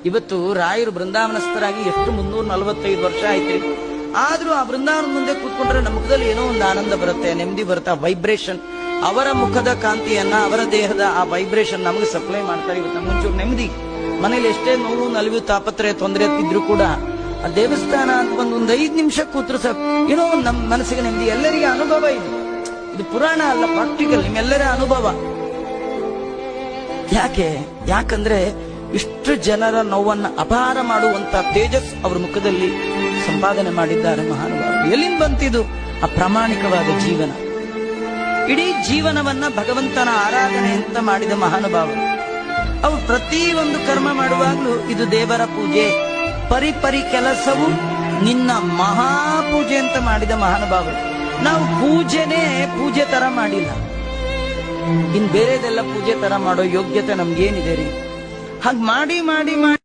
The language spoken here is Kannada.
ಇವತ್ತು ರಾಯರು ಬೃಂದಾವನಸ್ಥರಾಗಿ ಎಷ್ಟು 345 ವರ್ಷ ಆಯ್ತ್ರಿ. ಆದ್ರೂ ಆ ಬೃಂದಾವನ ಮುಂದೆ ಕೂತ್ಕೊಂಡ್ರೆ ನಮ್ಮ ಮುಖದಲ್ಲಿ ಏನೋ ಒಂದು ಆನಂದ ಬರುತ್ತೆ, ನೆಮ್ಮದಿ ಬರುತ್ತೆ. ವೈಬ್ರೇಷನ್, ಅವರ ಮುಖದ ಕಾಂತಿಯನ್ನ, ಅವರ ದೇಹದ ಆ ವೈಬ್ರೇಷನ್ ನಮಗೆ ಸಪ್ಲೈ ಮಾಡ್ತಾರೆ. ಇವತ್ತು ನಮ್ಗೊಂಚೂರು ನೆಮ್ಮದಿ. ಮನೇಲಿ ಎಷ್ಟೇ ನೋವು, ನಲಿವು, ತಾಪತ್ರೆ, ತೊಂದರೆ ಇದ್ರು ಕೂಡ ಆ ದೇವಸ್ಥಾನ ಅಂತ ಒಂದು 5 ನಿಮಿಷ ಕೂತ್ರು ಏನೋ ನಮ್ಮ ಮನಸ್ಸಿಗೆ ನೆಮ್ಮದಿ. ಎಲ್ಲರಿಗೆ ಅನುಭವ ಇದು ಪುರಾಣ ಅಲ್ಲ, ಪ್ರಾಕ್ಟಿಕಲ್, ನಿಮ್ಮೆಲ್ಲರ ಅನುಭವ. ಯಾಕಂದ್ರೆ ಇಷ್ಟು ಜನರ ನೋವನ್ನ ಅಪಾರ ಮಾಡುವಂತ ತೇಜಸ್ ಅವ್ರ ಮುಖದಲ್ಲಿ ಸಂಪಾದನೆ ಮಾಡಿದ್ದಾರೆ ಮಹಾನುಭಾವರು. ಎಲ್ಲಿಂದ ಬಂತಿದು? ಆ ಪ್ರಾಮಾಣಿಕವಾದ ಜೀವನ. ಇಡೀ ಜೀವನವನ್ನ ಭಗವಂತನ ಆರಾಧನೆ ಅಂತ ಮಾಡಿದ ಮಹಾನುಭಾವರು. ಅವು ಪ್ರತಿ ಒಂದು ಕರ್ಮ ಮಾಡುವಾಗ್ಲೂ ಇದು ದೇವರ ಪೂಜೆ, ಪರಿಪರಿ ಕೆಲಸವು ನಿನ್ನ ಮಹಾಪೂಜೆ ಅಂತ ಮಾಡಿದ ಮಹಾನುಭಾವರು. ನಾವು ಪೂಜೆ ತರ ಮಾಡಿಲ್ಲ. ಇನ್ ಬೇರೆದೆಲ್ಲ ಪೂಜೆ ತರ ಮಾಡೋ ಯೋಗ್ಯತೆ ನಮ್ಗೇನಿದೆ ರೀ? ಹಾಗೆ ಮಾಡಿ